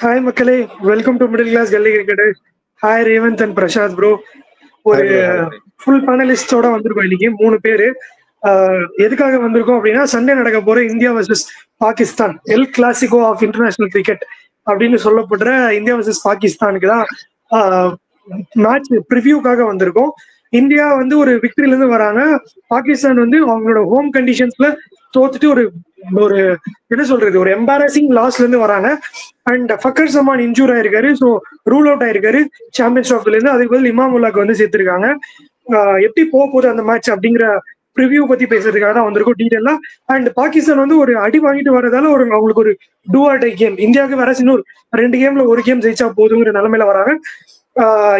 Hi மக்களே, welcome to middle class gully cricketer. Hi Revanth and Prasad bro. ஒரு full பேனலிஸ்டோட வந்திருக்கோம் இன்னைக்கு 3 பேரு. எதுக்காக வந்திருக்கோம் அப்படின்னா, சண்டே நடக்க போற India versus Pakistan El Clasico of international cricket அப்படின்னு சொல்லப்படுற இந்தியா வர்சஸ் பாகிஸ்தானுக்கு தான் மேட்ச் ப்ரிவியூக்காக வந்திருக்கோம். இந்தியா வந்து ஒரு விக்டரில இருந்து வராங்க. பாகிஸ்தான் வந்து அவங்களோட ஹோம் கண்டிஷன்ஸ்ல தோத்துட்டு ஒரு ஒரு என்ன சொல்றது, ஒரு எம்பாரசிங் லாஸ்ல இருந்து வராங்க. அண்ட் ஃபக்கர் ஜமான் இன்ஜூர் ஆயிருக்காரு, ஸோ ரூல் அவுட் ஆயிருக்காரு சாம்பியன்ஸ் ட்ராஃபில இருந்து. அதுக்கு பதில் இமாமுல்லாக்கு வந்து சேர்த்திருக்காங்க. எப்படி போக போகுது அந்த மேட்ச் அப்படிங்கிற ப்ரிவியூ பத்தி பேசுறதுக்காக தான் வந்திருக்கும் டீடைலா. அண்ட் பாகிஸ்தான் வந்து ஒரு அடி வாங்கிட்டு வரதால அவங்களுக்கு ஒரு டூ ஆர் டை கேம். இந்தியாவுக்கு வேற இன்னும் 2 கேம்ல 1 கேம் ஜெயிச்சா போதுங்கிற நிலைமையில வராங்க.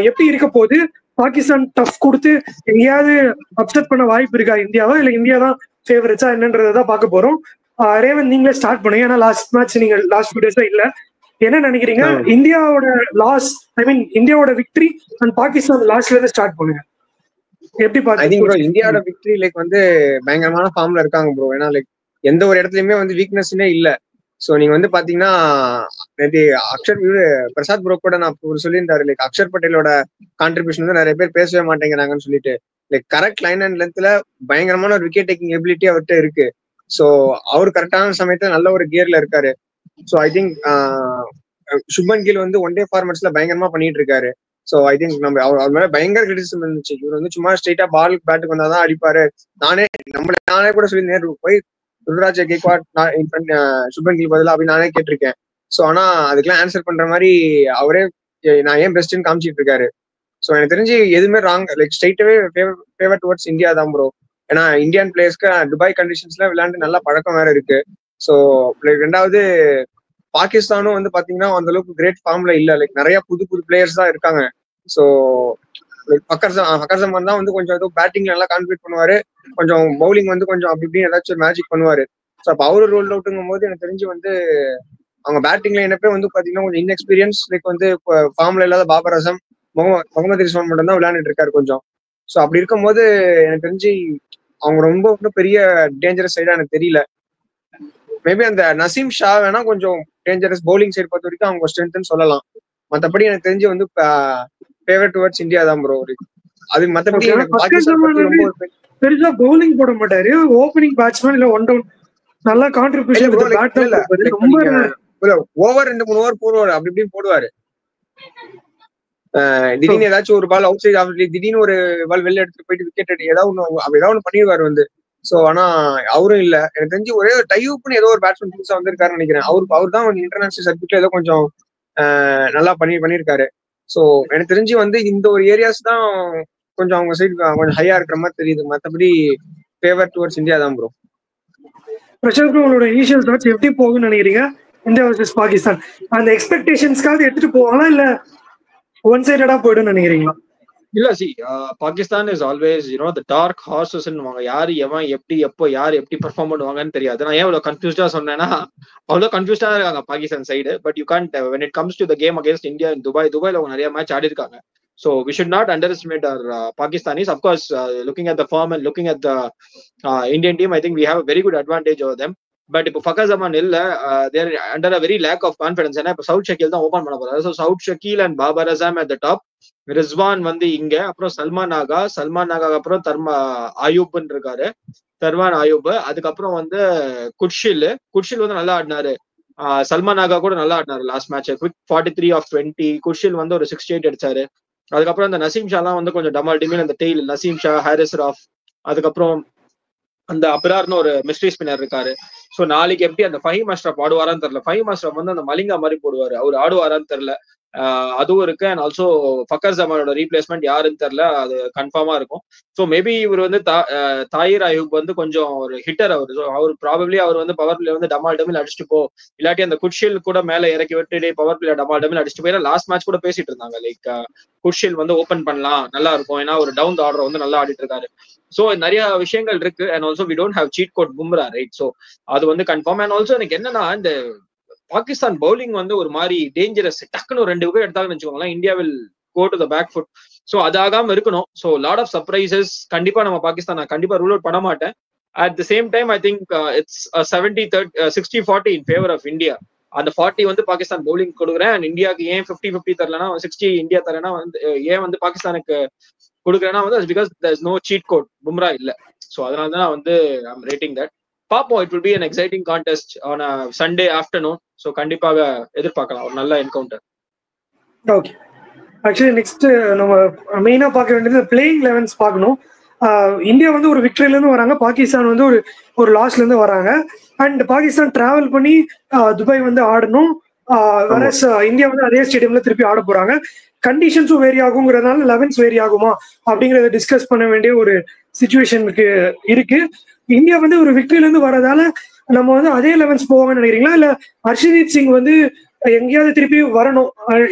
எப்படி இருக்க போது, பாகிஸ்தான் டஃப் கொடுத்து எங்கேயாவது அப்செட் பண்ண வாய்ப்பு இருக்கா இந்தியாவா, இல்ல இந்தியா தான் ஃபேவரட்ஸா என்னன்றதான் பார்க்க போறோம். ரேவன், நீங்களே ஸ்டார்ட் பண்ணுங்க. ஏன்னா லாஸ்ட் மேட்ச் நீங்க லாஸ்ட் 2 டேஸா இல்ல. என்ன நினைக்கிறீங்க? இந்தியாவோட லாஸ், ஐ மீன் இந்தியாவோட விக்டரி அண்ட் பாகிஸ்தான் லாஸ்ட்ல இருந்து ஸ்டார்ட் பண்ணுங்க. எப்படி பாத்தீங்க? இந்தியாவோட விக்டரி லைக் வந்து பயங்கரமான ஃபார்ம்ல இருக்காங்க ப்ரோ. ஏன்னா லைக் எந்த ஒரு இடத்துலயுமே வந்து வீக்னஸ்னே இல்ல. சோ நீங்க வந்து பாத்தீங்கன்னா அக்ஷர் பிரசாத் ப்ரோ கூட நான் சொல்லியிருந்தாரு, லைக் அக்ஷர் பட்டேலோட கான்ட்ரிபியூஷன் வந்து நிறைய பேர் பேசவே மாட்டேங்கிறாங்கன்னு சொல்லிட்டு. லைக் கரெக்ட் லைன் அண்ட் லென்த்ல பயங்கரமான ஒரு விக்கெட் டேக்கிங் எபிலிட்டி அவர்கிட்ட இருக்கு. ஸோ அவர் கரெக்டான சமயத்துல நல்ல ஒரு கியர்ல இருக்காரு. So I think Shubman Gill வந்து ஒன் டே ஃபார்மட்ஸ்ல பயங்கரமா பண்ணிட்டு இருக்காரு. ஸோ ஐ திங்க் நம்ம அவர் மேல பயங்கர கிரிட்டிசிசம் இருந்துச்சு. இவர் வந்து சும்மா ஸ்ட்ரெயிட்டா பாலுக்கு பேட்டுக்கு வந்தாதான் அடிப்பாரு. நானே கூட சொல்லி நேரு போய் ருத்ராஜ் கேக்வாட் சுப்மன் கில் பதிலா அப்படின்னு நானே கேட்டிருக்கேன். ஸோ ஆனா அதுக்கெல்லாம் ஆன்சர் பண்ற மாதிரி அவரே நான் ஏன் பெஸ்ட்னு காமிச்சிட்டு இருக்காரு. ஸோ எனக்கு தெரிஞ்சு எதுவுமே ராங், லைக் ஸ்ட்ரெயிட்டாவே ஃபேவர் டுவர்ட்ஸ் இந்தியா தான் ப்ரோ. ஏன்னா இந்தியன் பிளேயர்ஸ்க்கு துபாய் கண்டிஷன்ஸ்ல விளையாண்டு நல்லா பழக்கம் வேற இருக்கு. ஸோ ரெண்டாவது பாகிஸ்தானும் வந்து பாத்தீங்கன்னா அந்த அளவுக்கு கிரேட் ஃபார்ம்ல இல்ல. லைக் நிறைய புது பிளேயர்ஸ் தான் இருக்காங்க. ஸோ ஃபக்கர் ஜமான் தான் வந்து கொஞ்சம் ஏதோ பேட்டிங்ல நல்லா கான்ட்ரிபியூட் பண்ணுவாரு, கொஞ்சம் பவுலிங் வந்து கொஞ்சம் அப்படி இப்படின்னு ஏதாச்சும் ஒரு மேஜிக் பண்ணுவாரு. ஸோ அப்போ அவரு ரோல் அவுட்டுங்கும் போது எனக்கு தெரிஞ்சு வந்து அவங்க பேட்டிங்ல என்னப்பே வந்து பாத்தீங்கன்னா கொஞ்சம் இன்எக்ஸ்பீரியன்ஸ், லைக் வந்து ஃபார்ம்ல இல்லாத பாபர் அசம், முகமது ரிஸ்வான் மட்டும் தான் விளையாண்டுட்டு இருக்காரு கொஞ்சம். ஸோ அப்படி இருக்கும் போது எனக்கு தெரிஞ்சு அவங்க ரொம்ப பெரிய டேஞ்சரஸ் சைடா எனக்கு தெரியல. மேபி அந்த நசீம் ஷா வேணா கொஞ்சம் டேஞ்சரஸ் பவுலிங் சைடு பொறுத்த வரைக்கும் அவங்க ஸ்ட்ரென்த்னு சொல்லலாம். மற்றபடி எனக்கு தெரிஞ்சு வந்து ஃபேவரட் டுவர்ட்ஸ் இந்தியா தான் ப்ரோ. அது மற்றபடி பெருசா பவுலிங் போட மாட்டாரு, ஓப்பனிங் பேட்ஸ்மேன் இல்ல ஒன் டவுன் நல்லா கான்ட்ரிபியூஷன் ஓவர் 2-3 ஓவர் போடுவாரு, அப்படி இப்படின்னு போடுவாரு. திடீர்னு ஏதாச்சும் ஒரு பால் அவுட் சைட் ஆஃப், திடீர்னு ஒரு பால் வெளில எடுத்துட்டு போயிட்டு விக்கெட் ஏதாவது ஒண்ணு பண்ணிடுவாரு வந்து. சோ ஆனா அவரும் இல்ல. எனக்கு தெரிஞ்சு ஒரே ஒரு டையூப்னு ஏதோ ஒரு பேட்ஸ்மேன் புதுசா வந்திருக்காருன்னு நினைக்கிறேன். அவர் தான் இன்டர்நேஷனல் சர்க்கியூட்ல ஏதோ கொஞ்சம் நல்லா பண்ணிருக்காரு. சோ எனக்கு தெரிஞ்சு வந்து இந்த ஒரு ஏரியாஸ் தான் கொஞ்சம் அவங்க சைடு கொஞ்சம் ஹையா இருக்கிற மாதிரி தெரியுது. மற்றபடி ஃபேவர் டுவர்ட்ஸ் இந்தியா தான் ப்ரோ. பிரசாந்த், உங்களோட இனிஷியல் தாட்ஸ் எப்படி போகும்னு நினைக்கிறீங்க இந்தியா வர்சஸ் பாகிஸ்தான்? அந்த எக்ஸ்பெக்டேஷன்ஸ்க்காக எடுத்துட்டு போவாங்களா இல்ல ஒன் சைடடா போய்டும் நினைக்கிறீங்களா? இல்ல, see Pakistan is always the dark horses. யாரு எவன் எப்படி எப்போ யாரு எப்படி பெர்ஃபார்ம் பண்ணுவாங்கன்னு தெரியாது. நான் ஏன் இவ்வளவு கன்ஃபியூஸ்டா சொன்னேன்னா, அவ்வளவு கன்ஃபியூஸ்டா இருக்காங்க Pakistan side. But you can't when it comes to the game against India in துபாய்ல அவங்க நிறைய மேட்ச் ஆடி இருக்காங்க. So we should not underestimate our Pakistanis. Of course, looking at the form and looking at the Indian team, I think we have a very good advantage over them. But இப்போ ஃபக்கர் ஜமான் இல்ல, they're under a very lack of confidence. ஏன்னா இப்போ சவுத் ஷக்கீல் தான் open பண்ண போறாரு. So Saud Shakeel and Babar Azam at the top, Rizwan வந்து இங்க, அப்புறம் சல்மான் நாகா அப்புறம் ஆயூப்னு இருக்காரு, தர்வான் ஆயூப். அதுக்கப்புறம் வந்து குர்ஷில் வந்து நல்லா ஆடினாரு. சல்மான் நாகா கூட நல்லா ஆடினாரு லாஸ்ட் மேட்ச், குவிக் 43 of 20. குர்ஷில் வந்து ஒரு 68 அடிச்சாரு. அதுக்கப்புறம் அந்த நசீம் ஷாலாம் வந்து கொஞ்சம் டமால் டிமில் அந்த டெய்ல், நசீம் ஷா, ஹாரிஸ் ராஃப், அதுக்கப்புறம் அந்த அப்ரார்னு ஒரு மிஸ்ட்ரி ஸ்பின்னர் இருக்காரு. ஸோ நாளைக்கு எப்படி அந்த ஃபஹீம் அஷ்ரப் ஆடுவாரான்னு தெரியல. ஃபஹீம் அஷ்ரப் வந்து அந்த மலிங்கா மாதிரி போடுவாரு, அவர் ஆடுவாரான்னு தெரியல. அதுவும் இருக்கு. அண்ட் ஆல்சோ ஃபக்கர் ஜமானோட ரீப்ளேஸ்மெண்ட் யாருன்னு தெரியல, அது கன்ஃபார்மா இருக்கும். ஸோ மேபி இவர் வந்து தாயிர் அயூப் வந்து கொஞ்சம் ஒரு ஹிட்டர் அவர். ஸோ அவர் வந்து பவர் பிளே வந்து டமால் டமில் அடிச்சுட்டு போ, இல்லாட்டி அந்த குட்ஷில் கூட மேல இறக்கி விட்டு பவர் பிளே டமால் டமில் அடிச்சுட்டு போய் லாஸ்ட் மேட்ச் கூட பேசிட்டு இருந்தாங்க. லைக் குட்ஷில் வந்து ஓப்பன் பண்ணலாம், நல்லா இருக்கும், ஏன்னா ஒரு டவுன் ஆர்டர் வந்து நல்லா ஆடிட்டு இருக்காரு. ஸோ நிறைய விஷயங்கள் இருக்கு. And also we don't have cheat code Bumrah, right? So அது வந்து கன்ஃபார்ம். அண்ட் ஆல்சோ எனக்கு என்னன்னா, இந்த பாகிஸ்தான் பவுலிங் வந்து ஒரு மாதிரி டேஞ்சரஸ். டக்குன்னு 2 விக்கெட் எடுத்தாங்கன்னு வச்சுக்கோங்களேன், India will go to the back foot. So அது ஆகாம இருக்கணும். ஸோ லாட் ஆஃப் சர்ப்ரைசஸ் கண்டிப்பா நம்ம பாகிஸ்தான் நான் கண்டிப்பா ரூல் அவுட் பண்ண மாட்டேன். At the same time I think it's 60-40 in favour of India. அந்த 40 வந்து பாகிஸ்தான் பவுலிங் கொடுக்குறேன் அண்ட் இந்தியாவுக்கு ஏன் 50-50 தரலன்னா 60 இந்தியா தரேன்னா வந்து ஏன் வந்து பாகிஸ்தானுக்கு கொடுக்குறேன்னா வந்து because there is no cheat code Bumrah இல்ல. ஸோ அதனால தான் வந்து ஐம் ரேட்டிங் தட். பாப்போம், it will be an exciting contest on Sunday afternoon. So கண்டிப்பாக எதிர்பார்க்கலாம் ஒரு நல்ல என்கவுண்டர். ஓகே, ஆக்சுவலி நெக்ஸ்ட் நம்ம மெயினா பார்க்க வேண்டியது பிளேயிங் 11s பார்க்கணும். இந்தியா வந்து ஒரு விக்டரியில இருந்து வராங்க, பாகிஸ்தான் வந்து ஒரு லாஸ்ல இருந்து வராங்க. அண்ட் பாகிஸ்தான் டிராவல் பண்ணி துபாய் வந்து ஆடணும். வேற இந்தியா வந்து அதே ஸ்டேடியம்ல திருப்பி ஆட போறாங்க. கண்டிஷன்ஸும் வேரி ஆகுங்கிறதுனால 11s வேரி ஆகுமா அப்படிங்கறத டிஸ்கஸ் பண்ண வேண்டிய ஒரு சிச்சுவேஷனுக்கு இருக்கு. இந்தியா வந்து ஒரு விக்டரியில இருந்து வரதால நம்ம வந்து அதே 11s போவாங்கன்னு நினைக்கிறீங்களா, இல்ல ஹர்ஷதீப் சிங் வந்து எங்கேயாவது திருப்பி வரணும்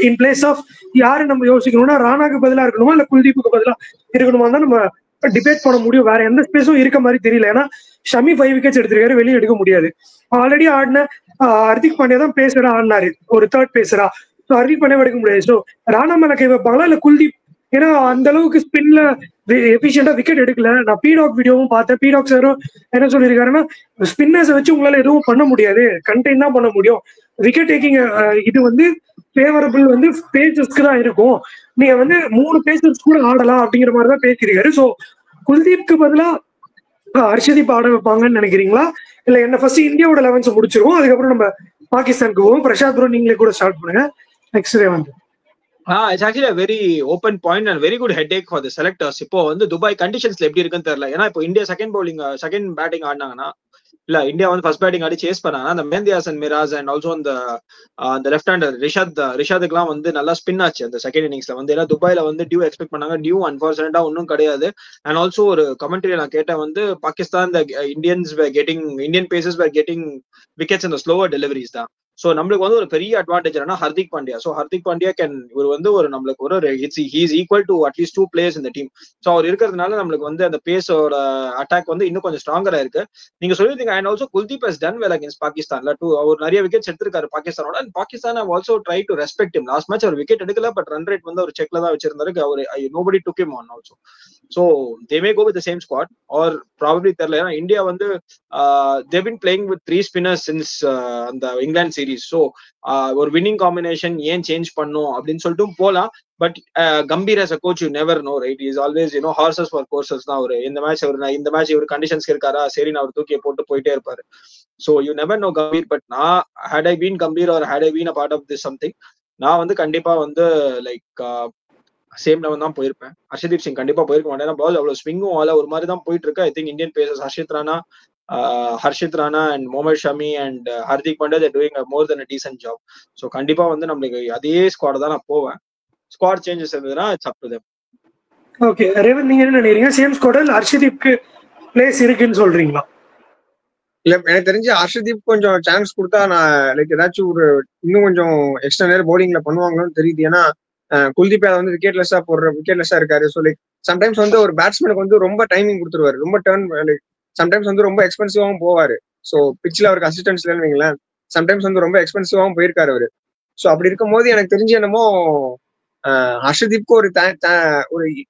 இன் பிளேஸ் ஆஃப் யாரு நம்ம யோசிக்கணும்னா ராணாக்கு பதிலா இருக்கணுமா இல்ல குல்தீப்புக்கு பதிலா இருக்கணுமா தான் நம்ம டிபேட் பண்ண முடியும். வேற எந்த ஸ்பேஸும் இருக்க மாதிரி தெரியல. ஏன்னா ஷமி 5 விக்கெட்ஸ் எடுத்திருக்காரு, வெளியே எடுக்க முடியாது. ஆல்ரெடி ஆடின ஹர்திக் பாண்டியா தான் பேசரா ஆடினாரு, ஒரு தேர்ட் பேசரா. ஸோ ஹர்திக் பாண்டியா எடுக்க முடியாது. ஸோ ராணா மேல கை வைப்பாங்களா இல்ல குல்தீப்? ஏன்னா அந்த அளவுக்கு ஸ்பின்ல எஃபிஷியன்டா விக்கெட் எடுக்கல. நான் பீடாக் வீடியோவும் பார்த்தேன். பீடாக் சாரும் என்ன சொல்லியிருக்காருன்னா, ஸ்பின்னர்ஸை வச்சு உங்களால எதுவும் பண்ண முடியாது, கண்டெயின் தான் பண்ண முடியும். விக்கெட் டேக்கிங் இது வந்து ஃபேவரபிள் வந்து பேசர்ஸ்க்கு தான் இருக்கும். நீங்க வந்து 3 பேசர்ஸ் கூட ஆடலாம் அப்படிங்கிற மாதிரி தான் பேசியிருக்காரு. ஸோ குல்தீப்க்கு பதிலா ஹர்ஷதீப் ஆட வைப்பாங்கன்னு நினைக்கிறீங்களா, இல்ல என்ன ஃபர்ஸ்ட் இந்தியாவோட 11s முடிச்சிருவோம், அதுக்கப்புறம் நம்ம பாகிஸ்தானுக்கு போவோம். பிரசாத் ப்ரோ நீங்களே கூட ஸ்டார்ட் பண்ணுங்க. நெக்ஸ்ட் டே வந்து it's actually a very open point and very good headache for the selectors. இப்போ வந்து துபாய் கண்டிஷன்ஸ்ல எப்படி இருக்குன்னு தெரியல. ஏன்னா இப்போ இந்தியா செகண்ட் பேட்டிங் ஆடினாங்கன்னா இல்ல இந்தியா வந்து ஃபர்ஸ்ட் பேட்டிங் ஆடி சேஸ் பண்ணாங்க. அந்த மெஹந்தி ஹசன் மிராஸ் அண்ட் ஆல்சோ அந்த லெஃப்ட் ஹேண்டர் ரிஷாதுக்குலாம் வந்து நல்லா ஸ்பின் ஆச்சு அந்த செகண்ட் இன்னிங்ஸ்ல வந்து. ஏன்னா துபாயில வந்து டியூ எக்ஸ்பெக்ட் பண்ணாங்க, டியூ அன்பார்ச்சுனேட்டா ஒன்றும் கிடையாது. அண்ட் ஆல்சோ ஒரு கமெண்ட்ரி நான் கேட்டேன் வந்து பாகிஸ்தான் இந்தியன் பேசர்ஸ் வேர் கெட்டிங் விக்கெட்ஸ் இந்த ஸ்லோவர் டெலிவரிஸ் தான். ஸோ நம்மளுக்கு வந்து ஒரு பெரிய அட்வான்டேஜ் என்னன்னா ஹர்திக் பாண்டியா. ஸோ ஹர்திக் பாண்டியா இவர் வந்து ஒரு நம்மளுக்கு ஒரு he's equal to at least 2 players இந்த டீம். ஸோ அவர் இருக்கிறதுனால நம்மளுக்கு வந்து அந்த பேஸோட அட்டாக் வந்து இன்னும் கொஞ்சம் ஸ்ட்ராங்கரா இருக்கு. நீங்க சொல்லிருந்தீங்க. And also Kuldeep has done well against பாகிஸ்தான்ல அவர் நிறைய விக்கெட்ஸ் எடுத்திருக்காரு பாகிஸ்தானோட. And Pakistan have also try to respect him. Last match அவர் விக்கெட் எடுக்கல, பட் ரன் ரேட் வந்து அவர் செக்ல தான் வச்சிருந்தாரு. அவர் nobody took him on also. So they may go with the same squad or probably தெரியல. ஏன்னா இந்தியா வந்து they been playing with 3 spinners since அந்த இங்கிலாந்து சீரீஸ். ஸோ ஒரு வின்னிங் காம்பினேஷன் ஏன் சேஞ்ச் பண்ணும் அப்படின்னு சொல்லிட்டு போலாம். But Gambhir as a coach you never know, right? He is always horses for courses தான். அவரு இந்த மேட்ச் இவர் கண்டிஷன்ஸ்க்கு இருக்காரா, சரி நான் அவர் தூக்கியை போட்டு போயிட்டே இருப்பாரு. So you never know Gambhir. But நான் had I been Gambhir or had I been a part of this something, நான் வந்து கண்டிப்பா வந்து லைக் சேம் லெவன் தான் போயிருப்பேன். ஹர்ஷதீப் சிங் கண்டிப்பா போயிருக்க மாட்டேன். பால் அவ்வளவு ஸ்விங்கும் ஒரு மாதிரி தான் போயிட்டு இருக்கு. I think Indian pacers Harshit Rana and Mohammed Shami and Hardik Pandya they're doing a more than a decent job. So கண்டிப்பா வந்து நம்மளுக்கு அதே ஸ்குவாட் தான் நான் போவேன். ஸ்குவாட் சேஞ்சஸ் இருந்ததுன்னா it's up to them. Okay, Revanth நீங்க என்ன நினைக்கிறீங்க? சேம் ஸ்குவாட்ல ஹர்ஷதீப்க்கு பிளேஸ் இருக்குன்னு சொல்றீங்களா? இல்ல எனக்கு தெரிஞ்சு ஹர்ஷதீப் கொஞ்சம் சான்ஸ் கொடுத்தா நான் லைக் ஏதாச்சும் ஒரு இன்னும் கொஞ்சம் எக்ஸ்ட்ரா நேரம் பவுலிங்ல பண்ணுவாங்களோன்னு தெரியுது. ஏன்னா குல்தீப் யாதவ் வந்து விக்கெட்லெஸ்ஸா இருக்காரு. ஸோ லைக் சம்டைம்ஸ் வந்து ஒரு பேட்ஸ்மேனுக்கு வந்து ரொம்ப டைமிங் கொடுத்துருவாரு, ரொம்ப டர்ன் லைக் சம்டைம்ஸ் வந்து ரொம்ப எக்ஸ்பென்சிவாகவும் போவாரு. ஸோ பிச்சில் அவருக்கு அசிஸ்டன்ஸ் இல்லைன்னு வைங்களேன், சம்டைம்ஸ் வந்து ரொம்ப எக்ஸ்பென்சிவாகவும் போயிருக்காரு அவரு. ஸோ அப்படி இருக்கும் போது எனக்கு தெரிஞ்சு என்னமோ ஹர்ஷதீப்க்கு ஒரு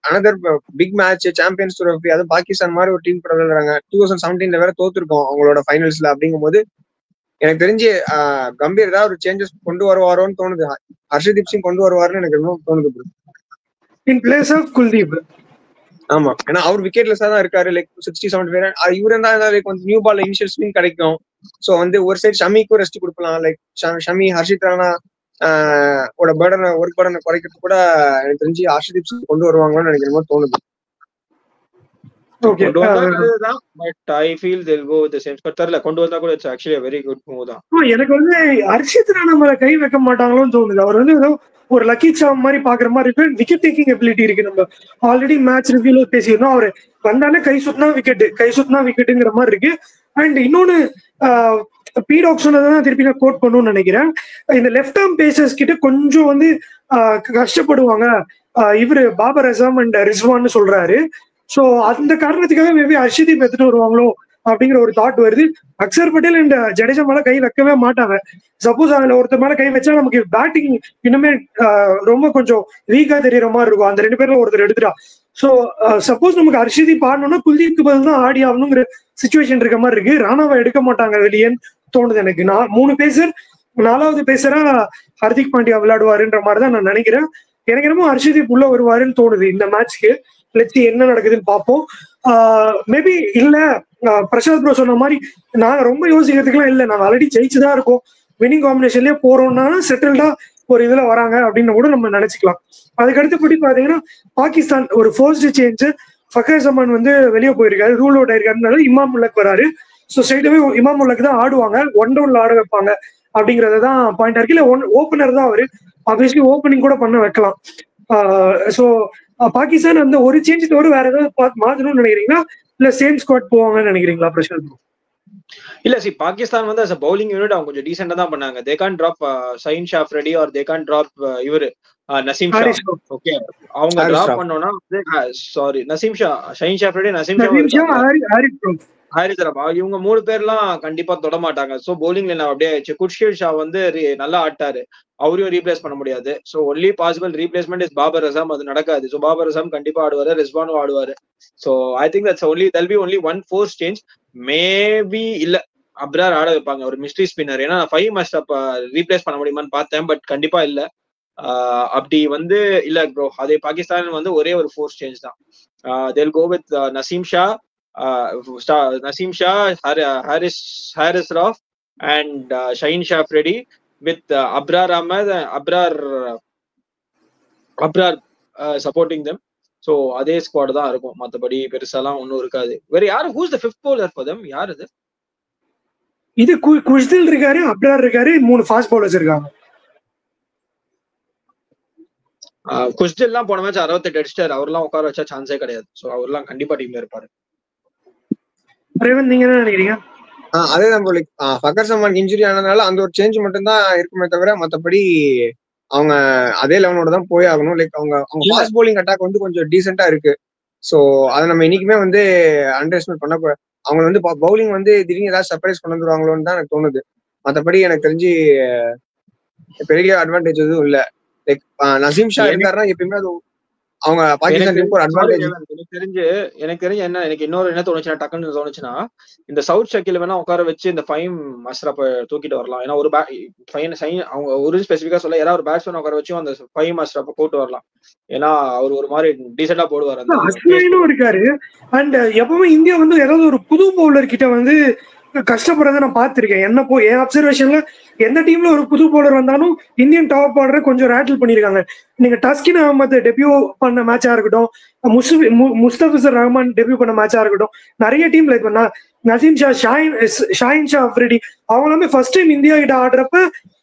another big match Champions Trophy, அது பாகிஸ்தான் மாதிரி ஒரு டீம் கூட விளையாடுறாங்க. 2017 வேற தோத்துருக்கோம் அவங்களோட ஃபைனல்ஸ்ல. அப்படிங்கும் போது எனக்கு தெரிஞ்சு கம்பீர் ஏதாவது ஒரு சேஞ்சஸ் கொண்டு வருவாரோன்னு தோணுது. ஹர்ஷதீப் சிங் கொண்டு வருவாருன்னு எனக்கு இன்னும் தோணுது இன் பிளேஸ் ஆஃப் குல்தீப். ஆமா, ஏன்னா அவர் விக்கெட்லெஸ்ஸா தான் இருக்காரு. லைக் 60-70 இவரு இருந்தா லைக் வந்து நியூ பால்ல இனிஷியல் ஸ்விங் கிடைக்கும். ஸோ வந்து ஒரு சைடு ஷமிக்கும் ரெஸ்ட் கொடுக்கலாம். லைக் ஷமி ஹர்ஷித் ராணா ஒர்க் பர்டனை குறைக்கிறது கூட எனக்கு தெரிஞ்சு ஹர்ஷதீப் சிங் கொண்டு வருவாங்கன்னு நினைக்கிறேன் தோணுது. Okay, but I feel they'll go with the same squad. தெரியல, கொண்டு வந்தா கூட it's actually a very good move தான். எனக்கு வந்து ஹர்ஷித் ராணா மேல கை வைக்க மாட்டாங்களோன்னு தோணுது. அவர் வந்து ஏதோ ஒரு லக்கி சாம் மாதிரி பாக்குற மாதிரி இருக்கு. விக்கெட் டேக்கிங் எபிலிட்டி இருக்கு. நம்ம ஆல்ரெடி மேட்ச் ரிவ்யூல பேசியிருந்தோம். அவரு வந்தாலே கை சுத்தினா விக்கெட்டுங்கிற மாதிரி இருக்கு. அண்ட் இன்னொன்னு பீடாக் சொன்னதான் திருப்பி நான் கோட் பண்ணணும்னு நினைக்கிறேன். இந்த லெஃப்ட் ஆர்ம் பேசர்ஸ் கிட்ட கொஞ்சம் வந்து கஷ்டப்படுவாங்க இவரு பாபர் அசாம் அண்ட் ரிஸ்வான்னு சொல்றாரு. சோ அந்த காரணத்துக்காக மேபி ஹர்ஷதீப் எடுத்துட்டு வருவாங்களோ அப்படிங்கிற ஒரு தாட் வருது. அக்சர் பட்டேல் அண்ட் ஜடேஜா மேல கை வைக்கவே மாட்டாங்க. சப்போஸ் அதுல ஒருத்தர் மேல கை வச்சா நமக்கு பேட்டிங் இன்னுமே ரொம்ப கொஞ்சம் வீக்கா தெரியற மாதிரி இருக்கும். அந்த 2 பேர்ல ஒருத்தர் எடுத்துட்டா. சோ சப்போஸ் நமக்கு ஹர்ஷதீப் ஆடணும்னா குல்தீப்க்கு பதில் தான் ஆடி ஆகணுங்கிற சிச்சுவேஷன் இருக்க மாதிரி இருக்கு. ராணாவை எடுக்க மாட்டாங்க வெளியேன்னு தோணுது எனக்கு. நான் 3 பேசர் 4வது பேசுறா ஹர்திக் பாண்டியா விளையாடுவாருன்ற மாதிரிதான் நான் நினைக்கிறேன். எனக்கு என்னமோ ஹர்ஷதீப் உள்ள வருவாருன்னு தோணுது இந்த மேட்ச்க்கு. லெட்ஸ் என்ன நடக்குதுன்னு பார்ப்போம். மேபி இல்ல பிரசாத் ப்ரோ சொன்ன மாதிரி நாங்க ரொம்ப யோசிக்கிறதுக்குலாம் இல்லை, நாங்க ஆல்ரெடி ஜெயிச்சுதான் இருக்கோம், வின்னிங் காம்பினேஷன்லயே போறோம்னா செட்டில்டா ஒரு இதுல வராங்க அப்படின்னு கூட நம்ம நினைச்சுக்கலாம். அதுக்கு அடுத்தபடி பாத்தீங்கன்னா பாகிஸ்தான் ஒரு ஃபர்ஸ்ட் சேஞ்ச், ஃபக்கர் ஜமான் வந்து வெளியே போயிருக்காரு, ரூல் அவுட் ஆயிருக்காருனால இமாம் உல்லக் வராரு. ஸோ ஸ்ட்ரைட்டாவே இமாம் உல்லக் தான் ஆடுவாங்க, 1 டவுன்ல ஆட வைப்பாங்க அப்படிங்கறதான் பாயிண்டா இருக்கு. இல்ல ஓப்பனர் தான் அவரு, ஆப்வியஸ்லி ஓப்பனிங் கூட பண்ண வைக்கலாம். ஸோ பாகிஸ்தான் அந்த ஒரு சேஞ்ச் தவிர வேற ஏதாவது மாத்தணும்னு நினைக்கிறீங்களா, இல்ல சேம் ஸ்குவாட் போவாங்கன்னு நினைக்கிறீங்களா பிரசாந்த்? இல்ல சி பாகிஸ்தான் வந்து as a bowling unit அவங்க கொஞ்சம் டீசெண்டா தான் பண்ணாங்க. they can't drop Shaheen Shah Afridi or they can't drop இவரு நசீம் ஷா. ஓகே அவங்க டிராப் பண்ணோம்னா சாரி நசீம் ஷா, ஷஹீன் ஷாஃப்ரிடி, நசீம் ஷா, ஹாரிஸ் ரஃப் இவங்க 3 பேர்லாம் கண்டிப்பா தொட மாட்டாங்க. சோ பவுலிங் லைன் அப்படியே குர்ஷித் ஷா வந்து நல்லா ஆட்டாரு, அவரையும் ரீப்ளேஸ் பண்ண முடியாது. So only possible replacement is Babar Azam, அது நடக்காது. சோ பாபர் அசாம் கண்டிப்பா ஆடுவாரு, ரிஸ்வானும் ஆடுவாரு. So I think that's only there'll be only one force change. Maybe இல்ல அப்ரார் ஆட வைப்பாங்க, ஒரு மிஸ்ட்ரி ஸ்பின்னர். ஏன்னா 5 மஸ்ட் ரீப்ளேஸ் பண்ண முடியுமான்னு பார்த்தேன், பட் கண்டிப்பா இல்ல. அப்படி வந்து இல்ல ப்ரோ, அதே பாகிஸ்தான் வந்து ஒரே ஒரு ஃபோர்ஸ் சேஞ்ச் தான். they'll go with Naseem Shah, Haris Rauf and Shaheen Shafredi with Abrar Ahmed, Abrar supporting them. So அதே ஸ்குவாட் தான் இருக்கும், மத்தபடி பெருசாலாம் ஒன்னும் இருக்காது. வேற யாரு who's the fifth bowler for them? யார் இது? இது குஷ்தில் இருக்காரு, அப்ரார் இருக்காரு, 3 ஃபாஸ்ட் பவுலர்ஸ் இருக்காங்க. குஷ்தில்லாம் போன மேட்ச் 68 அடிச்சிட்டாரு, அவர்லாம் உட்கார வச்சா சான்ஸே கிடையாது. சோ அவர்லாம் கண்டிப்பா டீம்ல இருப்பாரு. ரேவன் நீங்க என்ன நினைக்கிறீங்க? அதேதான் போல ஃபக்கர் ஜமான் இன்ஜுரி ஆனதுனால அந்த ஒரு சேஞ்ச் மட்டும் தான் இருக்குமே தவிர மத்தபடி அவங்க அதே லெவனோட தான் போய் ஆகணும். லைக் அவங்க ஃபாஸ்ட் பவுலிங் அட்டாக் வந்து கொஞ்சம் டீசெண்டா இருக்கு. ஸோ அதை நம்ம இன்னைக்குமே வந்து அண்டர் எஸ்டிமேட் பண்ண, அவங்க வந்து பவுலிங் வந்து திடீர்னு ஏதாவது சர்ப்ரைஸ் கொண்டு வந்துருவாங்களோன்னு தான் எனக்கு தோணுது. மற்றபடி எனக்கு தெரிஞ்சு பெரிய அட்வான்டேஜ் எதுவும் இல்லை. லைக் நசீம் ஷா இருந்தாருன்னா எப்பயுமே அது அவங்க பாகிஸ்தான் டீமுக்கு ஒரு அட்வான்டேஜ். எனக்கு தெரிஞ்சு என்ன எனக்கு இன்னொரு என்ன தோணுச்சுன்னா டக்குன்னு தோணுச்சுன்னா இந்த சவுத் ஷக்கில் வேணா உட்கார வச்சு இந்த ஃபைம் மஸ்ரப்ப தூக்கிட்டு வரலாம். ஏன்னா ஒரு அவங்க ஒரு ஸ்பெசிஃபிக்கா சொல்ல யாராவது ஒரு பேட்ஸ்மேன் உட்கார வச்சு அந்த ஃபைம் மஸ்ரப்ப கூட்டு வரலாம். ஏன்னா அவர் ஒரு மாதிரி டீசெண்டா போடுவார். அஸ்லைனும் இருக்காரு. அண்ட் எப்பவுமே இந்தியா வந்து ஏதாவது ஒரு புது பவுலர் கிட்ட வந்து கஷ்டப்படுறத நான் பார்த்திருக்கேன். என் அப்சர்வேஷன்ல எந்த டீம்ல ஒரு புது பவுலர் வந்தாலும் இந்தியன் டாப் ஆர்டரை கொஞ்சம் ரேட்டில் பண்ணிருக்காங்க. நீங்க டஸ்கின் அகமது டெபியூ பண்ண மேட்சா இருக்கட்டும், முஸ்தபிசர் ரஹ்மான் டெபியூ பண்ண மேட்சா இருக்கட்டும், நிறைய டீம்ல இப்ப நசீம் ஷா, ஷாஹின் ஷா அஃப்ரிடி அவங்க எல்லாமே ஃபர்ஸ்ட் டைம் இந்தியா கிட்ட ஆடுறப்ப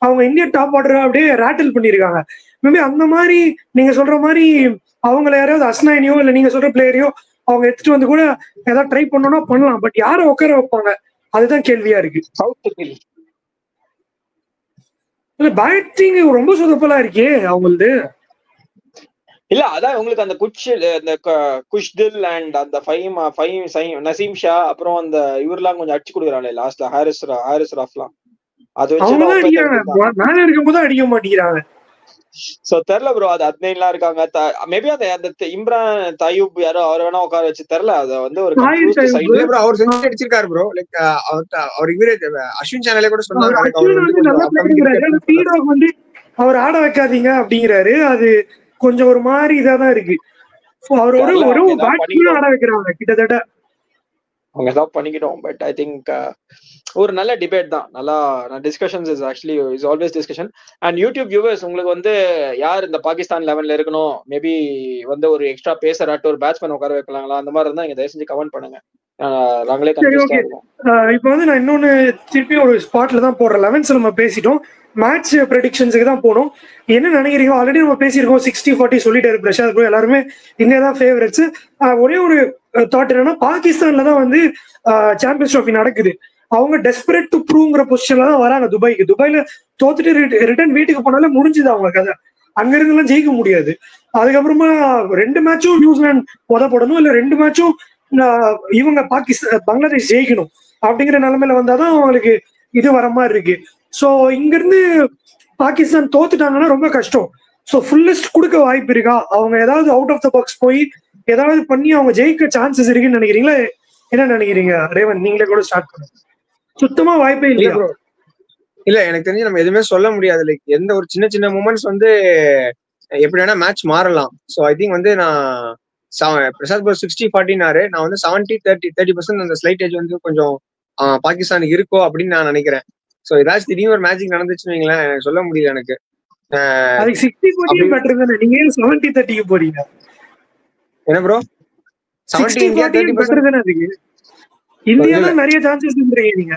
அவங்க இந்தியன் டாப் ஆர்டரை அப்படியே ரேட்டில் பண்ணிருக்காங்க. மேபி அந்த மாதிரி நீங்க சொல்ற மாதிரி அவங்கள யாராவது அஸ்னாயினியோ இல்ல நீங்க சொல்ற பிளேயரையோ அவங்க எடுத்துட்டு வந்து கூட ஏதாவது ட்ரை பண்ணணும்னா பண்ணலாம். பட் யாரை உட்கார வைப்பாங்க அதுதான் கேள்வியா இருக்கு. பேட்டிங் ரொம்ப சொதப்பலா இருக்கே அவங்களது. இல்ல அதான் உங்களுக்கு அந்த குஷ்தில் அண்ட் அந்த நசீம் ஷா அப்புறம் அந்த இவரெல்லாம் கொஞ்சம் அடிச்சு கொடுக்குறாங்க லாஸ்ட்ல ஹாரிஸ் ராஃப்லாம். அது மேல இருக்கும் போது அடிக்க மாட்டேங்கிறாங்க. சோ தெரியல ப்ரோ, அது அத்னைன்லாம் இருக்காங்க. மேபி அந்த இம்ரான் தாயூப் யாரோ அவரை வேணா உட்கார வச்சு தெரியல. அது வந்து ஒரு அவர் செஞ்சு அடிச்சிருக்காரு ப்ரோ. லைக் அவர் இவரே அஸ்வின் சேனலே கூட சொன்னாங்க அவர் ஆட வைக்காதீங்க அப்படிங்கிறாரு. அது கொஞ்சம் ஒரு மாதிரி இதாதான் இருக்கு. அவர் ஒரு பேட்ஸ்மேன் ஆட வைக்கிறாங்க கிட்டத்தட்ட. அவங்க ஏதாவது பண்ணிக்கிட்டோம். பட் ஐ திங்க் ஒரு நல்ல டிபேட் தான், நல்லா discussions is actually is always discussion. And YouTube viewers உங்களுக்கு வந்து யார் இந்த பாகிஸ்தான் 11ல இருக்கணும், மேபி வந்து ஒரு எக்ஸ்ட்ரா பேசராட்டு ஒரு பேட்ஸ்மேன் உட்கார வைக்கலாங்களா, அந்த மாதிரி இருந்தா நீங்க தயவு செஞ்சு கமெண்ட் பண்ணுங்க. நாங்களே இப்போ வந்து நான் இன்னொன்னு திருப்பி ஒரு ஸ்பாட்ல தான் போடுறேன். 11 நம்ம பேசிட்டோம், மேட்ச் ப்ரெடிக்ஷன்ஸுக்கு தான் போனோம். என்ன நினைக்கிறீங்க? ஆல்ரெடி நம்ம பேசியிருக்கோம் 60-40 சொல்லிட்டாரு பிரசாத் ப்ரோ, எல்லாருமே இந்தியா தான் ஃபேவரட்ஸ். ஒரே ஒரு தாட் என்னன்னா பாகிஸ்தான்ல தான் வந்து சாம்பியன்ஸ் ட்ராஃபி நடக்குது. அவங்க டெஸ்பரேட் டு ப்ரூவ்ங்கிற பொசிஷன்ல தான் வராங்க துபாய்க்கு. துபாயில தோத்துட்டு ரிட்டர்ன் வீட்டுக்கு போனாலே முடிஞ்சுது அவங்க கதை. அங்க இருந்தெல்லாம் ஜெயிக்க முடியாது. அதுக்கப்புறமா 2 மேட்சும் நியூசிலாந்து உதப்படணும், இல்ல 2 மேட்சும் இவங்க பங்களாதேஷ் ஜெயிக்கணும் அப்படிங்கிற நிலைமையில வந்தாதான் அவங்களுக்கு இது வர மாதிரி இருக்கு. ஸோ இங்க இருந்து பாகிஸ்தான் தோத்துட்டாங்கன்னா ரொம்ப கஷ்டம். ஸோ ஃபுல்லஸ்ட் கொடுக்க வாய்ப்பு இருக்கா? அவங்க ஏதாவது அவுட் ஆஃப் த பாக்ஸ் போய் ஏதாவது பண்ணி அவங்க ஜெயிக்க சான்சஸ் இருக்குன்னு நினைக்கிறீங்களா? என்ன நினைக்கிறீங்க ரேவன்? நீங்களே கூட ஸ்டார்ட் பண்ணுங்க. சுத்தமா வாய்ப்பே இல்லையா? இல்ல எனக்கு தெரிஞ்சு நம்ம எதுவுமே சொல்ல முடியாது. லைக் எந்த ஒரு சின்ன சின்ன மூமெண்ட்ஸ் வந்து எப்படி வேணா மேட்ச் மாறலாம். ஸோ ஐ திங்க் வந்து பிரசாத் ப்ரோ 60-40 நான் வந்து 70-30% அந்த ஸ்லைட்டேஜ் வந்து கொஞ்சம் பாகிஸ்தானுக்கு இருக்கோ அப்படின்னு நான் நினைக்கிறேன். ஸோ ஏதாச்சும் திடீர்னு ஒரு மேட்சிக் நடந்துச்சுன்னு வைங்களேன், எனக்கு சொல்ல முடியல எனக்கு. அதுக்கு 60-40 பெட்டர் தானே, நீங்க 70-30 போறீங்க? என்ன ப்ரோ 70 இந்தியா 60-40 பெட்டர் தானே அதுக்கு? இந்தியா தான் நிறைய சான்சஸ் இருந்துறீங்க நீங்க.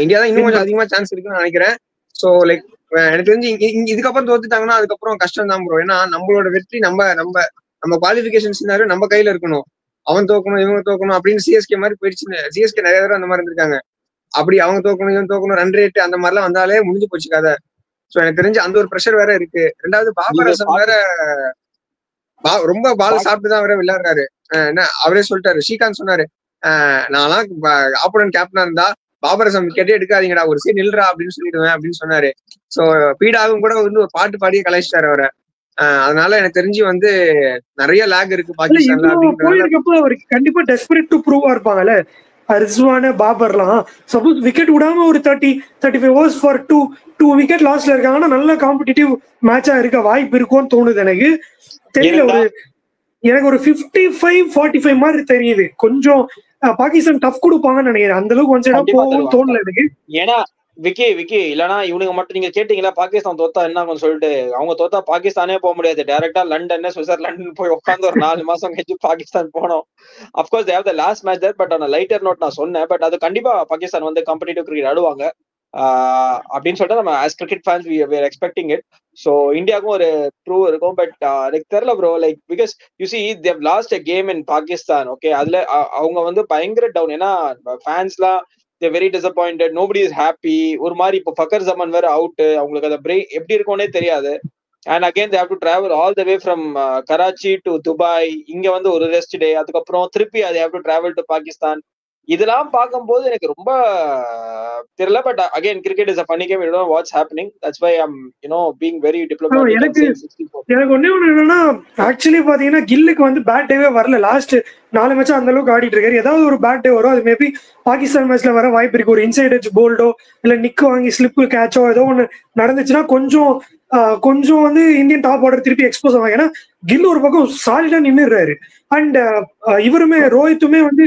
இந்தியா தான் இன்னும் கொஞ்சம் அதிகமா சான்ஸ் இருக்குன்னு நினைக்கிறேன். ஸோ லைக் எனக்கு தெரிஞ்சு இதுக்கப்புறம் தோத்துட்டாங்கன்னா அதுக்கப்புறம் கஷ்டம் தான் ப்ரோ. ஏன்னா நம்மளோட வெற்றி நம்ம நம்ம நம்ம குவாலிஃபிகேஷன் நம்ம கையில இருக்கணும். அவன் தோக்கணும் இவங்க தோக்கணும் அப்படின்னு சிஎஸ்கே மாதிரி போயிடுச்சு. சிஎஸ்கே நிறைய தடவை அந்த மாதிரி இருந்திருக்காங்க. அப்படி அவங்க தோக்கணும் இவன் தோக்கணும் ரன் ரேட் அந்த மாதிரிலாம் வந்தாலே முடிஞ்சு போச்சு கதை. ஸோ எனக்கு தெரிஞ்சு அந்த ஒரு ப்ரெஷர் வேற இருக்கு. ரெண்டாவது பாபர் அசம் வேற ரொம்ப பால் சாப்பிட்டுதான் வேற விளையாடுறாரு. என்ன அவரே சொல்லிட்டாரு, ஸ்ரீகாந்த் சொன்னாரு, நான்லாம் ஆப்போனன்ட் கேப்டனா இருந்தா பாபர் அசம் விக்கெட்டே எடுக்காதீங்கடா, ஒரு சீன் நில்றா அப்படின்னு சொல்லிடுவேன் அப்படின்னு சொன்னாரு. ஸோ பீடாவும் கூட வந்து ஒரு பாட்டு பாடியே கலாய்ச்சிட்டாரு அவரை. அதனால எனக்கு தெரிஞ்சு வந்து நிறைய லேக் இருக்கு பாகிஸ்தான்ல. போயிருக்கப்போ அவருக்கு கண்டிப்பா டெஸ்பரேட் டு ப்ரூவா இருப்பாங்கல்ல ரிஸ்வான் பாபர்லாம். சப்போஸ் விக்கெட் விடாம ஒரு 30-35 ஓவர்ஸ் ஃபார் 2 விக்கெட் லாஸ்ட்ல இருக்காங்கன்னா நல்ல காம்படிட்டிவ் மேட்சா இருக்க வாய்ப்பு இருக்கும்னு தோணுது எனக்கு. தெரியல, எனக்கு ஒரு 55-45 மாதிரி தெரியுது. கொஞ்சம் பாகிஸ்தான் டஃப் கொடுப்பாங்கன்னு நினைக்கிறேன். அந்த அளவுக்கு கொஞ்சம் போகும்னு தோணல எனக்கு. ஏன்னா விக்கி இல்லனா இவனுங்க மட்டும் நீங்க கேட்டீங்களா பாகிஸ்தான் தோத்தா என்ன கொஞ்சம் சொல்லிட்டு, அவங்க தோத்தா பாகிஸ்தானே போக முடியாது, டைரக்டா லண்டன் சுவிட்சர்லாந்து போய் உட்காந்து ஒரு 4 மாசம் கழிச்சு பாகிஸ்தான் போனோம். Of course they have the lost match there, but on lighter note நான் சொன்னேன். பட் அது கண்டிப்பா பாகிஸ்தான் வந்து காம்படிட்டிவ் கிரிக்கெட் ஆடுவாங்க அப்படின்னு சொல்லிட்டு நம்ம as cricket fans we are expecting it. So இந்தியாவுக்கும் ஒரு ப்ரூவ் இருக்கும். பட் லைக் தெரியல bro, like because you see they have lost a game in Pakistan. Okay, அதுல அவங்க வந்து பயங்கர டவுன். ஏன்னா ஃபேன்ஸ்லாம் they're very disappointed, nobody is happy. ஒரு மாதிரி இப்போ ஃபக்கர் ஜமான் வேற அவுட், அவங்களுக்கு அந்த பிரேக் எப்படி இருக்கும்னே தெரியாது. And again they have to travel all the way from Karachi to Dubai. இங்க வந்து ஒரு ரெஸ்ட் டே, அதுக்கப்புறம் திருப்பி they have to travel to Pakistan. இதெல்லாம் பார்க்கும்போது எனக்கு ரொம்ப தெரியல. But again cricket is a funny game, you don't know what's happening. That's why I'm being very diplomatic. எனக்கு ஒண்ணே ஒண்ணு என்னன்னா, ஆக்சுவலி பாத்தீங்கன்னா கில்லுக்கு வந்து பேட் டேவே வரல. லாஸ்ட் 4 மேட்சா அந்த அளவுக்கு ஆடிட்டு இருக்காரு. ஏதாவது ஒரு பேட் டே வரும், அது மேபி பாகிஸ்தான் மேட்ச்ல வர வாய்ப்பு இருக்கு. ஒரு இன்சைட் எட்ஜ் போல்டோ இல்ல நிக் வாங்கி ஸ்லிப் கேட்சோ ஏதோ ஒண்ணு நடந்துச்சுன்னா கொஞ்சம் வந்து இந்தியன் டாப் ஆர்டர் திருப்பி எக்ஸ்போஸ் ஆகும். ஏன்னா கில் ஒரு பக்கம் சாலிடா நின்னுறாரு. அண்ட் இவருமே ரோஹித்துமே வந்து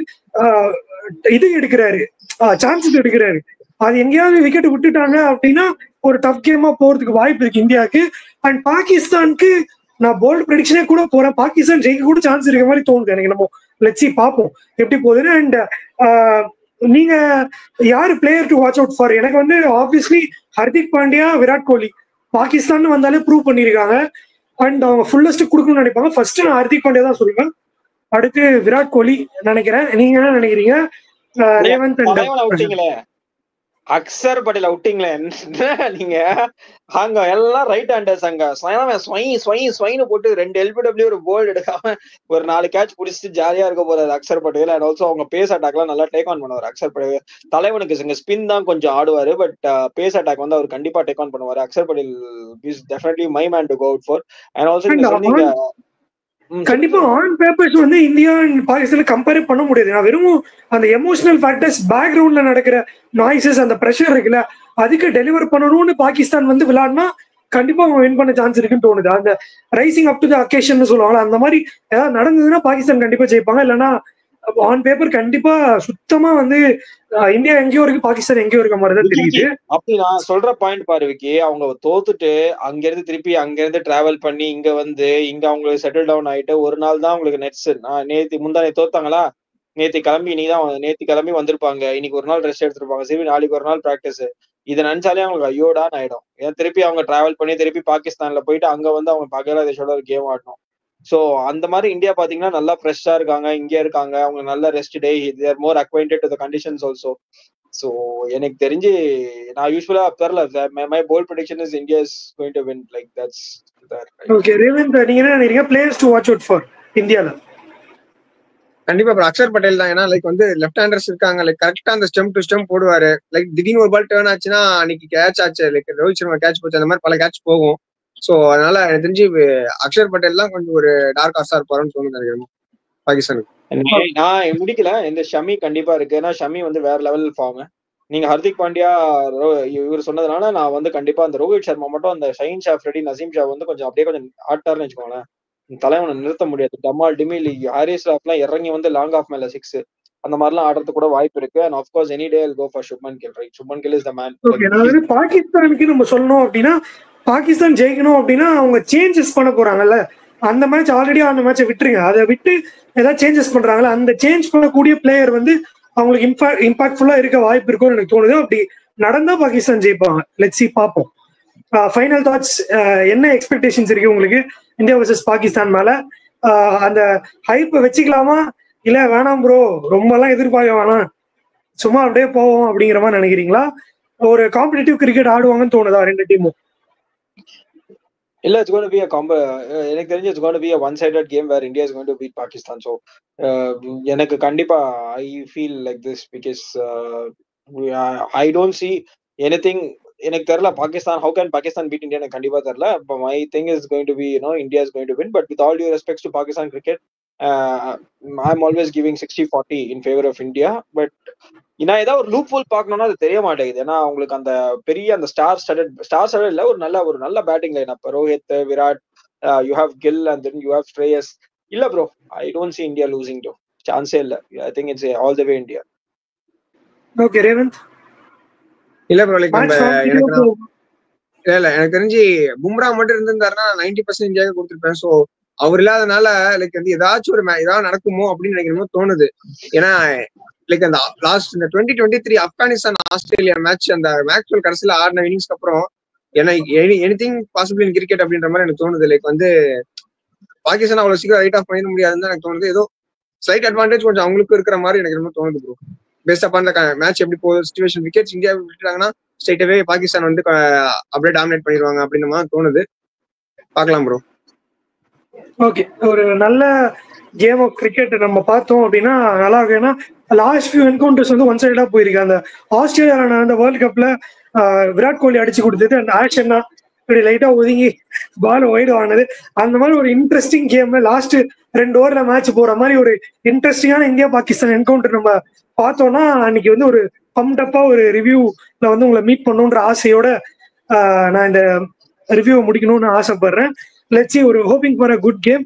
இது எடுக்கிறாரு, சான்சஸ் எடுக்கிறாரு. அது எங்கேயாவது விக்கெட் விட்டுட்டாங்க அப்படின்னா ஒரு டஃப் கேமா போறதுக்கு வாய்ப்பு இருக்கு இந்தியாவுக்கு. அண்ட் பாகிஸ்தானுக்கு நான் போல்ட் ப்ரெடிக்ஷனே கூட போறேன், பாகிஸ்தான் ஜெயிக்க கூட சான்ஸ் இருக்க மாதிரி தோணுது எனக்கு. நம்ம லெட்ஸ் பார்ப்போம் எப்படி போகுதுன்னு. அண்ட் நீங்க யாரு player to watch out for? எனக்கு வந்து ஆப்வியஸ்லி ஹர்திக் பாண்டியா, விராட் கோலி பாகிஸ்தான் வந்தாலே ப்ரூவ் பண்ணிருக்காங்க. அண்ட் அவங்க ஃபுல்லஸ்ட் கொடுக்கணும்னு நினைப்பாங்க. ஃபர்ஸ்ட் நான் ஹர்திக் பாண்டியா தான் சொல்லுவேன், அடுத்து விராட் கோலி நினைக்கிறேன். நீங்க என்ன நினைக்கிறீங்க? ரேவந்த் அக்சர் பட்டேல் அவுட்டிங்ல நீங்க அங்க எல்லாம் ரைட் ஹேண்டர்ஸ், அங்க ஸ்வைன்னு போட்டு 2 LBW ஒரு போல்ட் எடுக்காம ஒரு 4 கேட்ச் பிடிச்சிட்டு ஜாலியா இருக்க போறாரு அக்சர் பட்டேல். அண்ட் ஆல்சோ அவங்க பேஸ் அட்டாக்லாம் நல்லா டேக் ஆன் பண்ணுவார் அக்சர் பட்டேல். தலைவனுக்கு ஸ்பின் தான் கொஞ்சம் ஆடுவாரு, பட் பேஸ் அட்டாக் வந்து அவர் கண்டிப்பா டேக் ஆன் பண்ணுவாரு. Axar Patel is definitely my man to go out for. And also நீங்க சொன்னீங்க கண்டிப்பா ஆன் பேப்பர்ஸ் வந்து இந்தியா அண்ட் பாகிஸ்தான் கம்பேர் பண்ண முடியாது. நான் வெறும் அந்த எமோஷனல் ஃபேக்டர்ஸ், பேக்ரவுண்ட்ல நடக்கிற நாய்ஸஸ், அந்த ப்ரெஷர் இருக்குல்ல, அதுக்கு டெலிவர் பண்ணணும்னு பாகிஸ்தான் வந்து விளையாடினா கண்டிப்பா அவங்க வின் பண்ண சான்ஸ் இருக்குன்னு தோணுது. அந்த rising up to the occasion சொல்லுவாங்க, அந்த மாதிரி ஏதாவது நடந்ததுன்னா பாகிஸ்தான் கண்டிப்பா ஜெயிப்பாங்க. இல்லைன்னா ஆன் பேப்பர் கண்டிப்பா சுத்தமா வந்து இந்தியா எங்கேயோ இருக்கு, பாகிஸ்தான் எங்கேயோ இருக்க மாதிரி தான் தெரியுது. அப்படி நான் சொல்ற பாயிண்ட் பாரு விக்கி, அவங்க தோத்துட்டு அங்க இருந்து திருப்பி அங்க இருந்து டிராவல் பண்ணி இங்க வந்து இங்க அவங்களுக்கு செட்டில் டவுன் ஆயிட்டு ஒரு நாள் தான் உங்களுக்கு நெட்ஸ். முந்தானே தோத்தாங்களா, நேத்தி கிளம்பி வந்திருப்பாங்க, இன்னைக்கு ஒரு நாள் ரெஸ்ட் எடுத்திருப்பாங்க, சரி நாளைக்கு ஒரு நாள் பிராக்டிஸ். இதை நினைச்சாலே அவங்களுக்கு ஐயோடான்னு ஆயிடும். ஏன்னா திருப்பி அவங்க டிராவல் பண்ணி திருப்பி பாகிஸ்தான்ல போயிட்டு அங்க வந்து அவங்க பங்களாதேஷோட ஒரு கேம் ஆடணும். சோ அந்த மாதிரி இந்தியா பாத்தீங்கன்னா நல்லா ஃப்ரெஷ்ஷா இருக்காங்க, இங்க இருக்காங்க, அவங்க நல்ல rest day, they are more acquainted to the conditions also. So எனக்கு தெரிஞ்சு நான் யூசுவலா தெரியல, my bold prediction is India is going to win, like that's that. Okay, Revanth நீங்க என்ன நினைக்கிறீங்க players to watch out for இந்தியால? கண்டிப்பா அக்சர் பட்டேல் தான். ஏன்னா லைக் வந்து லெஃப்ட் ஹேண்டர்ஸ் இருக்காங்க, லைக் கரெக்டா அந்த ஸ்டெம் டு ஸ்டெம் போடுவாரு. லைக் திடீர்னு ஒரு பால் டர்ன் ஆச்சுன்னா அன்னைக்கு கேட்ச் ஆச்சு, லைக் ரோஹித் சர்மா கேட்ச் போச்சு, அந்த மாதிரி பல கேட்ச் போகும். சோ அதனால எனக்கு தெரிஞ்சு அக்சர் பட்டேல் தான் கொஞ்சம் ஒரு டார்க் ஹார்ஸா இருப்பாருன்னு தோணுது பாகிஸ்தானுக்கு. நான் முடிக்கல, இந்த ஷமி கண்டிப்பா இருக்கு. ஏன்னா ஷமி வந்து வேற லெவல் ஃபார்ம். நீங்க ஹர்திக் பாண்டியா இவர் சொன்னதுனால நான் வந்து கண்டிப்பா அந்த ரோஹித் சர்மா மட்டும் அந்த ஷஹீன் ஷா ஃப்ரெடி நசீம் ஷா வந்து கொஞ்சம் அப்படியே கொஞ்சம் ஆட்டார்னு வச்சுக்கோங்களேன். தலைவனை நிறுத்த முடியாது. டமால் டிமில் ஹாரிஸ் ராஃப்லாம் இறங்கி வந்து லாங் ஆஃப் மேல 6 அந்த மாதிரிலாம் ஆடுறதுக்கு கூட வாய்ப்பு இருக்கு. And of course any day will go for Shubman Gill, right? Shubman Gill is the man. Okay, அதாவது பாகிஸ்தானுக்கு நம்ம சொல்லணும் அப்படின்னா, பாகிஸ்தான் ஜெயிக்கணும் அப்படின்னா அவங்க சேஞ்சஸ் பண்ண போறாங்கல்ல. அந்த மேட்ச் ஆல்ரெடி அந்த மேட்சை விட்டுருங்க, அதை விட்டு ஏதாவது சேஞ்சஸ் பண்றாங்கல்ல, அந்த சேஞ்ச் பண்ணக்கூடிய பிளேயர் வந்து அவங்களுக்கு இம்பாக்ட்ஃபுல்லா இருக்க வாய்ப்பு இருக்கும்னு எனக்கு தோணுது. அப்படி நடந்தா பாகிஸ்தான் ஜெயிப்பாங்க. லெட்ஸ் சி, பார்ப்போம். ஃபைனல் தாட்ஸ், என்ன எக்ஸ்பெக்டேஷன்ஸ் இருக்கு உங்களுக்கு இந்தியா வர்சஸ் பாகிஸ்தான் மேல? அந்த ஹைப்பை வச்சுக்கலாமா, இல்ல வேணாம் ப்ரோ ரொம்ப எல்லாம் எதிர்பார்க்க வேணாம், சும்மா அப்படியே போவோம் அப்படிங்கிற மாதிரி நினைக்கிறீங்களா? ஒரு காம்படிட்டிவ் கிரிக்கெட் ஆடுவாங்கன்னு தோணுதா ரெண்டு டீமும்? இல்ல, it's going to be a combo. எனக்கு தெரிஞ்சு it's going to be a one-sided game where India is going to beat Pakistan. So எனக்கு கண்டிப்பா I feel like this because I don't see anything. எனக்கு தெரியல Pakistan, how can Pakistan beat India? எனக்கு கண்டிப்பா தெரியல. But my thing is going to be, India is going to win. But with all due respects to Pakistan cricket, I'm always giving 60-40 in favor of India. But ஏன்னா ஏதாவது ஒரு loop whole பார்க்கணும்னா அது தெரிய மாட்டேங்குது. ஏன்னா உங்களுக்கு அந்த பெரிய அந்த ஸ்டார் ஸ்டடட் இல்ல, ஒரு நல்ல பேட்டிங் லைன். அப்ப Rohit, Virat, you have Gill and then you have Shreyas. இல்ல bro, I don't see India losing to, சான்ஸே இல்ல. I think it's all the way India. Okay Revanth. இல்ல ப்ரோ, லைக் எனக்கு தெரிஞ்சு பும்ரா மட்டும் இருந்திருந்தாருன்னா 90% இந்தியாவுக்கு கொடுத்துருப்பேன். ஸோ அவர் இல்லாதனால லைக் வந்து ஏதாச்சும் ஏதாவது நடக்குமோ அப்படின்னு நினைக்கிறமோ தோணுது. ஏன்னா லைக் அந்த லாஸ்ட் இந்த 2023 ஆப்கானிஸ்தான் ஆஸ்திரேலியா மேட்ச், அந்த மேக்ஸ்வெல் கடைசியில் ஆடின இன்னிங்ஸ்க்கு அப்புறம் எனிதிங் பாசிபிள் இன் கிரிக்கெட் அப்படின்ற மாதிரி எனக்கு தோணுது. லைக் வந்து பாகிஸ்தான் அவ்வளவு சீக்கிரம் ரைட் ஆஃப் பண்ணிட முடியாதுன்னு எனக்கு தோணுது. ஏதோ ஸ்லைட் அட்வான்டேஜ் கொஞ்சம் அவங்களுக்கு இருக்கிற மாதிரி எனக்கு ரொம்ப தோணுது ப்ரோ. பேஸ்ட் அப் அந்த மேட்ச் எப்படி போகுது சிச்சுவேஷன், விக்கெட்ஸ் இந்தியா விட்டுட்டாங்கன்னா ஸ்ட்ரைட்டாவே பாகிஸ்தான் வந்து அப்படியே டாமினேட் பண்ணிடுவாங்க அப்படின்ற மாதிரி தோணுது. பார்க்கலாம் ப்ரோ. ஓகே, ஒரு நல்ல கேம் ஆஃப் கிரிக்கெட் நம்ம பார்த்தோம் அப்படின்னா நல்லா இருக்கும். ஏன்னா லாஸ்ட் ஃபியூ என்கவுண்டர்ஸ் வந்து ஒன் சைடா போயிருக்கு. அந்த ஆஸ்திரேலியாவில் நடந்த வேர்ல்டு கப்ல விராட் கோலி அடிச்சு கொடுத்தது, அந்த ஆக்ஷன்னா இப்படி லைட்டா ஒதுங்கி பால் ஒய்டு ஆனது, அந்த மாதிரி ஒரு இன்ட்ரெஸ்டிங் கேம் லாஸ்ட் 2 ஓவர்ல மேட்ச் போற மாதிரி ஒரு இன்ட்ரெஸ்டிங்கான இந்தியா பாகிஸ்தான் என்கவுண்டர் நம்ம பார்த்தோம்னா அன்னைக்கு வந்து ஒரு பம்டப்பா ஒரு ரிவ்யூல வந்து உங்களை மீட் பண்ணணுன்ற ஆசையோட நான் இந்த ரிவ்யூவை முடிக்கணும்னு ஆசைப்படுறேன். லெட்ஸ் சி, ஒரு hoping for a good game.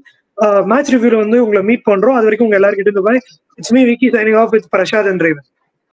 Match ரிவ்யூல வந்து உங்களை மீட் பண்றோம். அது வரைக்கும் உங்க எல்லாருக்கிட்ட bye. It's me Vicky signing off with Prasad and Raven.